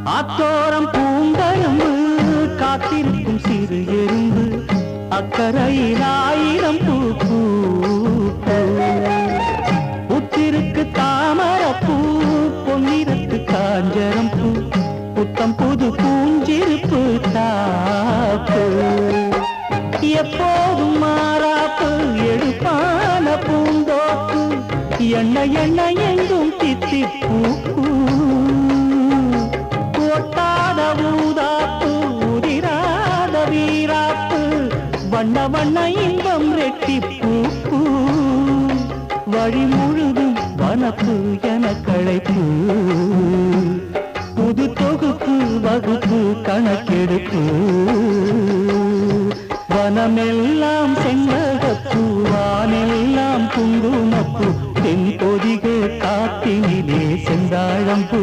ஆத்தோரம் பூங்கரும்பு காத்திருக்கும் சிறு எறும்பு அக்கறையில் ஆயிரம் பூ புத்திருக்கு தாமரப்பூ பொன்னிறத்து காஞ்சரம் பூ புத்தம் புது பூஞ்சிருப்பு தாப்பு எப்போதும் மாறாப்பு எடுப்பான பூந்தோப்பு எண்ணெய் எண்ணெய் எங்கும் தித்திப்பூ ஒட்டாத ஊதாப்பு உதிராத வீராப்பு வண்ண வண்ண இன்பம் ரெட்டிப்பூ வழி முழுதும் வனப்பு என களைப்பு புது தொகுப்பு வகுப்பு கணக்கெடுப்பு வனமெல்லாம் செங்ககப்பூ வானெல்லாம் குங்குமப்பூ தென் பொதிகை காத்தினிலே செந்தாழம்பூ